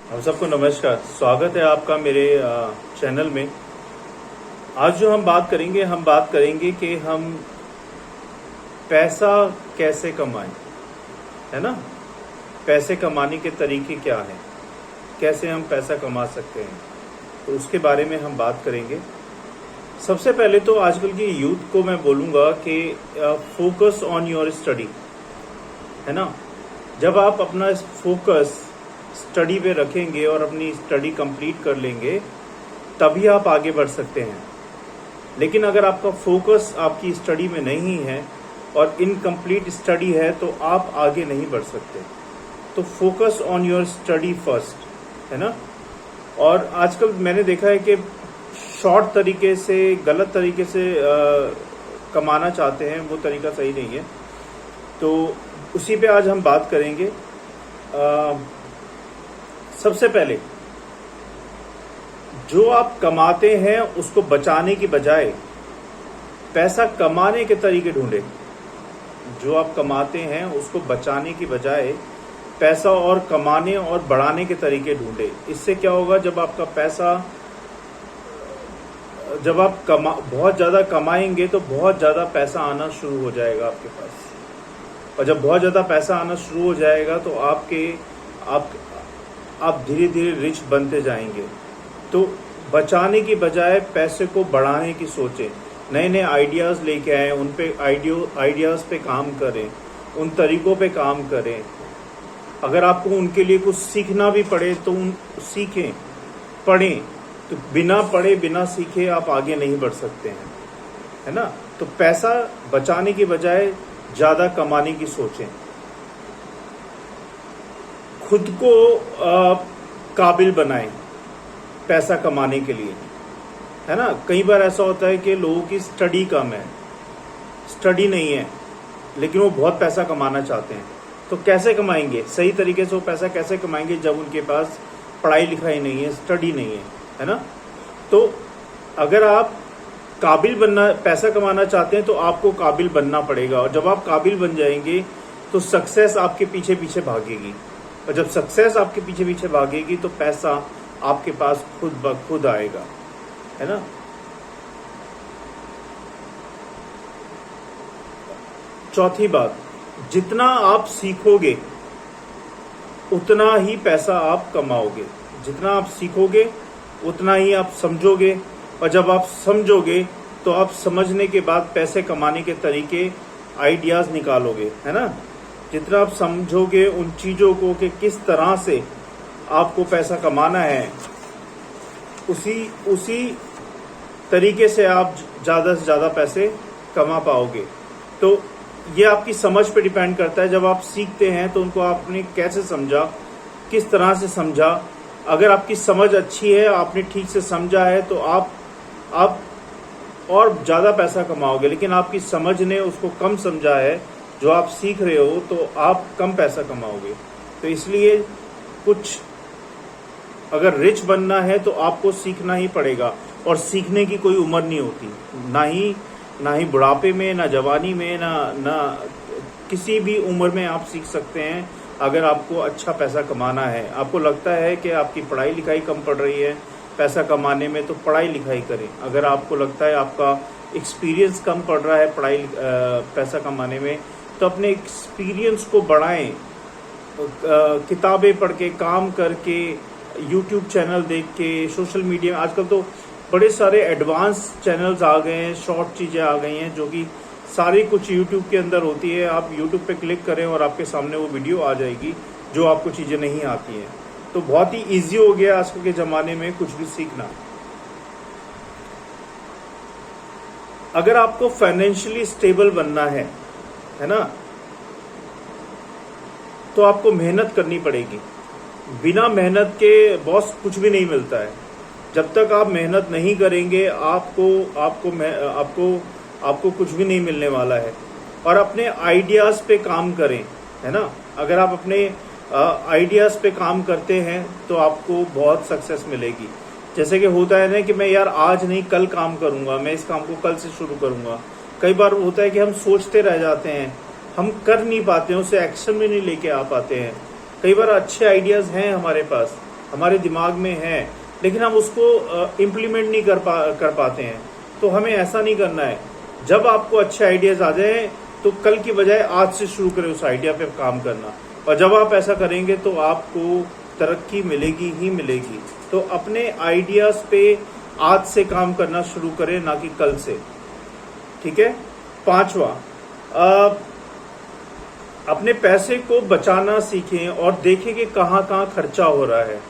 हम सबको नमस्कार। स्वागत है आपका मेरे चैनल में। आज जो हम बात करेंगे कि हम पैसा कैसे कमाएं, है ना। पैसे कमाने के तरीके क्या हैं, कैसे हम पैसा कमा सकते हैं, तो उसके बारे में हम बात करेंगे। सबसे पहले तो आजकल की यूथ को मैं बोलूँगा कि फोकस ऑन योर स्टडी, है ना। जब आप अपना फोकस स्टडी पे रखेंगे और अपनी स्टडी कंप्लीट कर लेंगे तभी आप आगे बढ़ सकते हैं। लेकिन अगर आपका फोकस आपकी स्टडी में नहीं है और इनकम्प्लीट स्टडी है तो आप आगे नहीं बढ़ सकते। तो focus on your study first, है ना। और आजकल मैंने देखा है कि शॉर्ट तरीके से, गलत तरीके से कमाना चाहते हैं, वो तरीका सही नहीं है। तो उसी पे आज हम बात करेंगे। सबसे पहले जो आप कमाते हैं उसको बचाने की बजाय पैसा कमाने के तरीके ढूंढें। जो आप कमाते हैं उसको बचाने की बजाय पैसा और कमाने और बढ़ाने के तरीके ढूंढें। इससे क्या होगा, जब आपका पैसा, जब आप बहुत ज़्यादा कमाएंगे तो बहुत ज़्यादा पैसा आना शुरू हो जाएगा आपके पास। और जब बहुत ज़्यादा पैसा आना शुरू हो जाएगा तो आप धीरे धीरे रिच बनते जाएंगे। तो बचाने की बजाय पैसे को बढ़ाने की सोचें। नए नए आइडियाज़ लेके आएँ, उन पे आइडियाज़ पे काम करें, उन तरीकों पे काम करें। अगर आपको उनके लिए कुछ सीखना भी पड़े तो सीखें, पढ़ें। तो बिना पढ़े बिना सीखे आप आगे नहीं बढ़ सकते हैं, है ना। तो पैसा बचाने की बजाय ज़्यादा कमाने की सोचें। खुद को काबिल बनाएं पैसा कमाने के लिए, है ना। कई बार ऐसा होता है कि लोगों की स्टडी कम है, स्टडी नहीं है, लेकिन वो बहुत पैसा कमाना चाहते हैं। तो कैसे कमाएंगे, सही तरीके से वो पैसा कैसे कमाएंगे जब उनके पास पढ़ाई लिखाई नहीं है, स्टडी नहीं है ना। तो अगर आप काबिल बनना, पैसा कमाना चाहते हैं तो आपको काबिल बनना पड़ेगा। और जब आप काबिल बन जाएंगे तो सक्सेस आपके पीछे पीछे भागेगी। और जब सक्सेस आपके पीछे पीछे भागेगी तो पैसा आपके पास खुद ब खुद आएगा, है ना। चौथी बात, जितना आप सीखोगे उतना ही पैसा आप कमाओगे। जितना आप सीखोगे उतना ही आप समझोगे, और जब आप समझोगे तो आप समझने के बाद पैसे कमाने के तरीके, आइडियाज निकालोगे, है ना। जितना आप समझोगे उन चीज़ों को कि किस तरह से आपको पैसा कमाना है, उसी तरीके से आप ज़्यादा से ज़्यादा पैसे कमा पाओगे। तो ये आपकी समझ पे डिपेंड करता है। जब आप सीखते हैं तो उनको आपने कैसे समझा, किस तरह से समझा। अगर आपकी समझ अच्छी है, आपने ठीक से समझा है, तो आप और ज़्यादा पैसा कमाओगे। लेकिन आपकी समझ ने उसको कम समझा है, जो आप सीख रहे हो, तो आप कम पैसा कमाओगे। तो इसलिए कुछ, अगर रिच बनना है तो आपको सीखना ही पड़ेगा। और सीखने की कोई उम्र नहीं होती, ना ही बुढ़ापे में, ना जवानी में, ना किसी भी उम्र में आप सीख सकते हैं। अगर आपको अच्छा पैसा कमाना है, आपको लगता है कि आपकी पढ़ाई लिखाई कम पड़ रही है पैसा कमाने में, तो पढ़ाई लिखाई करें। अगर आपको लगता है आपका एक्सपीरियंस कम पड़ रहा है पैसा कमाने में, तो अपने एक्सपीरियंस को बढ़ाएं। किताबें पढ़ के, काम करके, यूट्यूब चैनल देख के, सोशल मीडिया, आजकल तो बड़े सारे एडवांस चैनल्स आ गए हैं, शॉर्ट चीज़ें आ गई हैं जो कि सारी कुछ यूट्यूब के अंदर होती है। आप यूट्यूब पे क्लिक करें और आपके सामने वो वीडियो आ जाएगी जो आपको चीज़ें नहीं आती हैं। तो बहुत ही ईजी हो गया आजकल के ज़माने में कुछ भी सीखना। अगर आपको फाइनेंशियली स्टेबल बनना है ना, तो आपको मेहनत करनी पड़ेगी। बिना मेहनत के बॉस कुछ भी नहीं मिलता है। जब तक आप मेहनत नहीं करेंगे आपको कुछ भी नहीं मिलने वाला है। और अपने आइडियाज़ पे काम करें, है ना। अगर आप अपने आइडियाज़ पे काम करते हैं तो आपको बहुत सक्सेस मिलेगी। जैसे कि होता है ना कि मैं यार आज नहीं कल काम करूंगा, मैं इस काम को कल से शुरू करूंगा। कई बार होता है कि हम सोचते रह जाते हैं, हम कर नहीं पाते हैं, उसे एक्शन में नहीं लेके आ पाते हैं। कई बार अच्छे आइडियाज़ हैं हमारे पास, हमारे दिमाग में है, लेकिन हम उसको इम्प्लीमेंट नहीं कर पाते हैं। तो हमें ऐसा नहीं करना है। जब आपको अच्छे आइडियाज आ जाए तो कल की बजाय आज से शुरू करें उस आइडिया पे काम करना, और जब आप ऐसा करेंगे तो आपको तरक्की मिलेगी ही मिलेगी। तो अपने आइडियाज पे आज से काम करना शुरू करें, ना कि कल से। ठीक है। 5वां, अपने पैसे को बचाना सीखें और देखें कि कहाँ कहाँ खर्चा हो रहा है।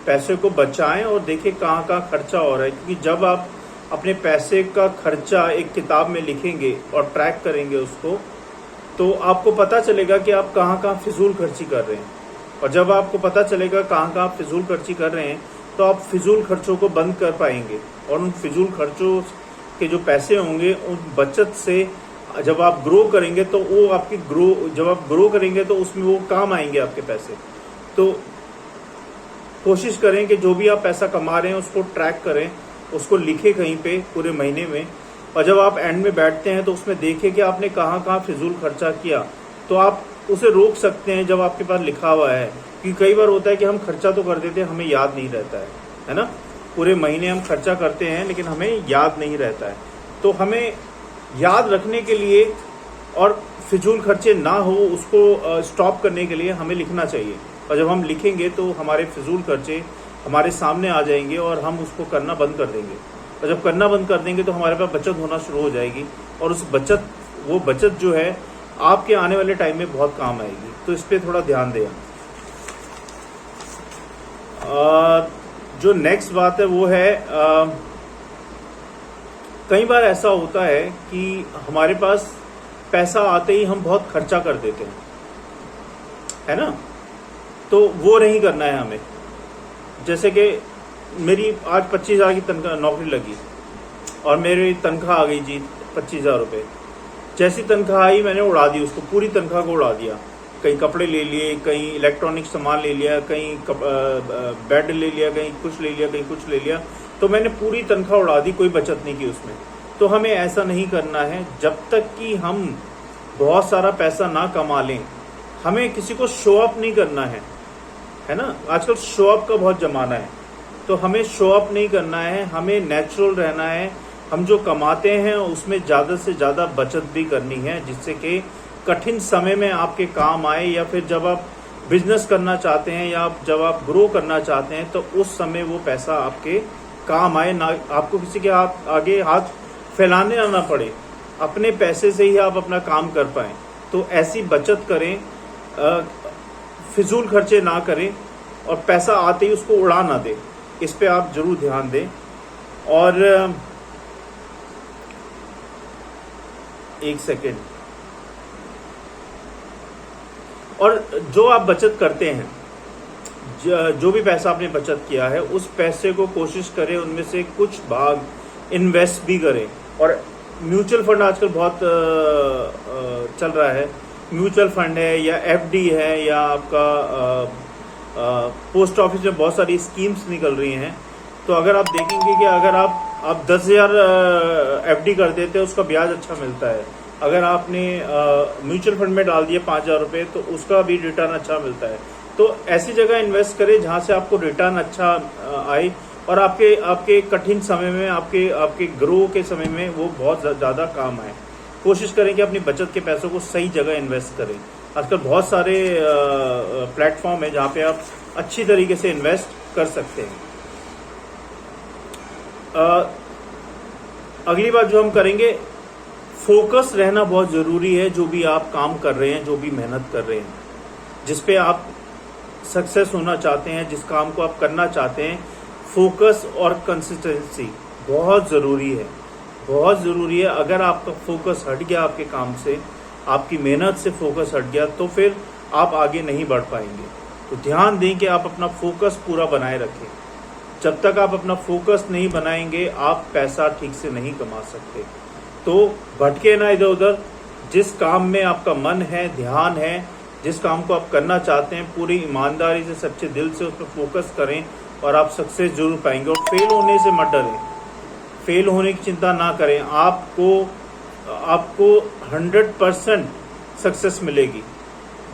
पैसे को बचाएं और देखें कहाँ कहाँ खर्चा हो रहा है, क्योंकि जब आप अपने पैसे का खर्चा एक किताब में लिखेंगे और ट्रैक करेंगे उसको, तो आपको पता चलेगा कि आप कहाँ कहाँ फिजूल खर्ची कर रहे हैं। और जब आपको पता चलेगा कहाँ कहाँ आप फिजूल खर्ची कर रहे हैं, तो आप फिजूल खर्चों को बंद कर पाएंगे, और उन फिजूल खर्चों के जो पैसे होंगे उन बचत से जब आप ग्रो करेंगे तो वो आपकी जब आप ग्रो करेंगे तो उसमें वो काम आएंगे आपके पैसे। तो कोशिश करें कि जो भी आप पैसा कमा रहे हैं उसको ट्रैक करें, उसको लिखें कहीं पे पूरे महीने में, और जब आप एंड में बैठते हैं तो उसमें देखें कि आपने कहाँ कहाँ फिजूल खर्चा किया, तो आप उसे रोक सकते हैं जब आपके पास लिखा हुआ है। क्योंकि कई बार होता है कि हम खर्चा तो कर देते हैं, हमें याद नहीं रहता है ना। पूरे महीने हम खर्चा करते हैं लेकिन हमें याद नहीं रहता है। तो हमें याद रखने के लिए और फिजूल खर्चे ना हो उसको स्टॉप करने के लिए हमें लिखना चाहिए, और जब हम लिखेंगे तो हमारे फिजूल खर्चे हमारे सामने आ जाएंगे और हम उसको करना बंद कर देंगे। और जब करना बंद कर देंगे तो हमारे पास बचत होना शुरू हो जाएगी, और वो बचत जो है आपके आने वाले टाइम में बहुत काम आएगी। तो इस पर थोड़ा ध्यान दें। जो नेक्स्ट बात है वो है, कई बार ऐसा होता है कि हमारे पास पैसा आते ही हम बहुत खर्चा कर देते हैं, है ना। तो वो नहीं करना है हमें। जैसे कि मेरी आज 25,000 की तनख्वाह नौकरी लगी और मेरी तनख्वाह आ गई जी 25,000 रुपये। जैसी तनख्वाह आई मैंने उड़ा दी उसको, पूरी तनख्वाह को उड़ा दिया। कहीं कपड़े ले लिए, कहीं इलेक्ट्रॉनिक सामान ले लिया, कहीं बेड ले लिया, कहीं कुछ ले लिया, कहीं कुछ ले लिया। तो मैंने पूरी तनख्वाह उड़ा दी, कोई बचत नहीं की उसमें। तो हमें ऐसा नहीं करना है। जब तक कि हम बहुत सारा पैसा ना कमा लें, हमें किसी को शो अप नहीं करना है ना। आजकल शो अप का बहुत जमाना है, तो हमें शो अप नहीं करना है, हमें नेचुरल रहना है। हम जो कमाते हैं उसमें ज़्यादा से ज़्यादा बचत भी करनी है, जिससे कि कठिन समय में आपके काम आए, या फिर जब आप बिजनेस करना चाहते हैं या जब आप ग्रो करना चाहते हैं तो उस समय वो पैसा आपके काम आए, ना आपको किसी के आगे हाथ फैलाने ना पड़े। अपने पैसे से ही आप अपना काम कर पाएं। तो ऐसी बचत करें, फिजूल खर्चे ना करें, और पैसा आते ही उसको उड़ा ना दें। इस पे आप जरूर ध्यान दें। और एक सेकेंड, और जो आप बचत करते हैं, जो भी पैसा आपने बचत किया है, उस पैसे को कोशिश करें उनमें से कुछ भाग इन्वेस्ट भी करें। और म्यूचुअल फंड आजकल बहुत चल रहा है। म्यूचुअल फंड है या एफडी है, या आपका पोस्ट ऑफिस में बहुत सारी स्कीम्स निकल रही हैं। तो अगर आप देखेंगे कि अगर आप 10,000 एफडी कर देते हैं, उसका ब्याज अच्छा मिलता है। अगर आपने म्यूचुअल फंड में डाल दिए 5,000 रुपये, तो उसका भी रिटर्न अच्छा मिलता है। तो ऐसी जगह इन्वेस्ट करें जहां से आपको रिटर्न अच्छा आए, और आपके कठिन समय में, आपके ग्रो के समय में वो बहुत ज़्यादा काम आए। कोशिश करें कि अपनी बचत के पैसों को सही जगह इन्वेस्ट करें। आजकल बहुत सारे प्लेटफॉर्म है जहाँ पे आप अच्छी तरीके से इन्वेस्ट कर सकते हैं। अगली बात जो हम करेंगे, फोकस रहना बहुत ज़रूरी है। जो भी आप काम कर रहे हैं, जो भी मेहनत कर रहे हैं, जिस पे आप सक्सेस होना चाहते हैं, जिस काम को आप करना चाहते हैं, फोकस और कंसिस्टेंसी बहुत ज़रूरी है, बहुत ज़रूरी है। अगर आपका फोकस हट गया आपके काम से, आपकी मेहनत से फोकस हट गया, तो फिर आप आगे नहीं बढ़ पाएंगे। तो ध्यान दें कि आप अपना फोकस पूरा बनाए रखें। जब तक आप अपना फोकस नहीं बनाएंगे, आप पैसा ठीक से नहीं कमा सकते। तो भटके ना इधर उधर। जिस काम में आपका मन है, ध्यान है, जिस काम को आप करना चाहते हैं, पूरी ईमानदारी से, सच्चे दिल से उस पर फोकस करें, और आप सक्सेस जरूर पाएंगे। और फेल होने से मत डरें, फेल होने की चिंता ना करें। आपको 100% सक्सेस मिलेगी,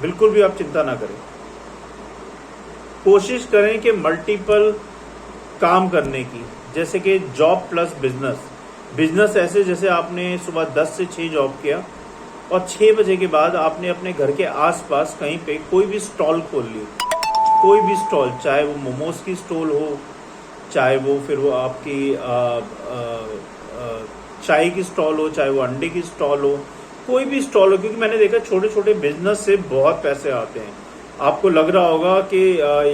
बिल्कुल भी आप चिंता ना करें। कोशिश करें कि मल्टीपल काम करने की, जैसे कि जॉब प्लस बिजनेस ऐसे जैसे आपने सुबह 10 से 6 जॉब किया और 6 बजे के बाद आपने अपने घर के आसपास कहीं पे कोई भी स्टॉल खोल ली, कोई भी स्टॉल, चाहे वो मोमोज की स्टॉल हो, चाहे वो फिर वो आपकी चाय की स्टॉल हो, चाहे वो अंडे की स्टॉल हो, कोई भी स्टॉल हो, क्योंकि मैंने देखा छोटे छोटे बिजनेस से बहुत पैसे आते हैं। आपको लग रहा होगा कि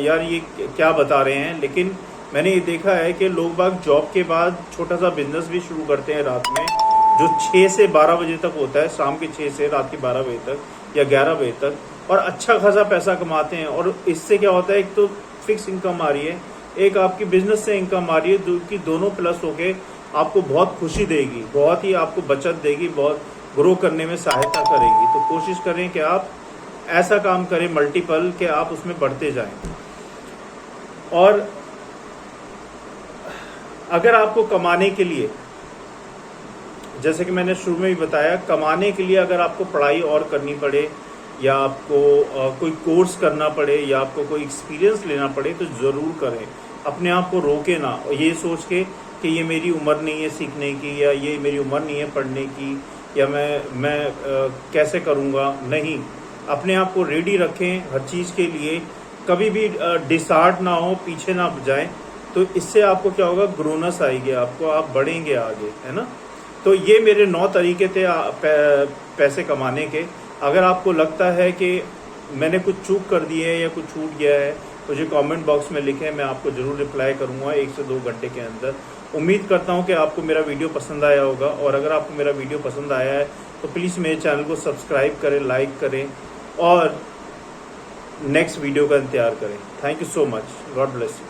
यार ये क्या बता रहे हैं, लेकिन मैंने ये देखा है कि लोग बाग जॉब के बाद छोटा सा बिजनेस भी शुरू करते हैं रात में, जो 6 से 12 बजे तक होता है, शाम के 6 से रात के 12 बजे तक या 11 बजे तक, और अच्छा खासा पैसा कमाते हैं। और इससे क्या होता है, एक तो फिक्स इनकम आ रही है, एक आपकी बिजनेस से इनकम आ रही है, जो कि दोनों प्लस होके आपको बहुत खुशी देगी, बहुत ही आपको बचत देगी, बहुत ग्रो करने में सहायता करेगी। तो कोशिश करें कि आप ऐसा काम करें मल्टीपल, कि आप उसमें बढ़ते जाएं। और अगर आपको कमाने के लिए, जैसे कि मैंने शुरू में भी बताया, कमाने के लिए अगर आपको पढ़ाई और करनी पड़े, या आपको कोई कोर्स करना पड़े, या आपको कोई एक्सपीरियंस लेना पड़े, तो ज़रूर करें। अपने आप को रोके ना, और ये सोच के कि ये मेरी उम्र नहीं है सीखने की, या ये मेरी उम्र नहीं है पढ़ने की, या मैं कैसे करूँगा। नहीं, अपने आप को रेडी रखें हर चीज़ के लिए, कभी भी डिसहार्ट ना हो, पीछे ना जाएं। तो इससे आपको क्या होगा, ग्रोनेस आएगी आपको, आप बढ़ेंगे आगे, है ना। तो ये मेरे 9 तरीके थे पैसे कमाने के। अगर आपको लगता है कि मैंने कुछ चूक कर दी है या कुछ छूट गया है, मुझे कमेंट बॉक्स में लिखें, मैं आपको ज़रूर रिप्लाई करूंगा 1 से 2 घंटे के अंदर। उम्मीद करता हूं कि आपको मेरा वीडियो पसंद आया होगा, और अगर आपको मेरा वीडियो पसंद आया है तो प्लीज़ मेरे चैनल को सब्सक्राइब करें, लाइक करें, और नेक्स्ट वीडियो का इंतजार करें। Thank you so much, God bless you.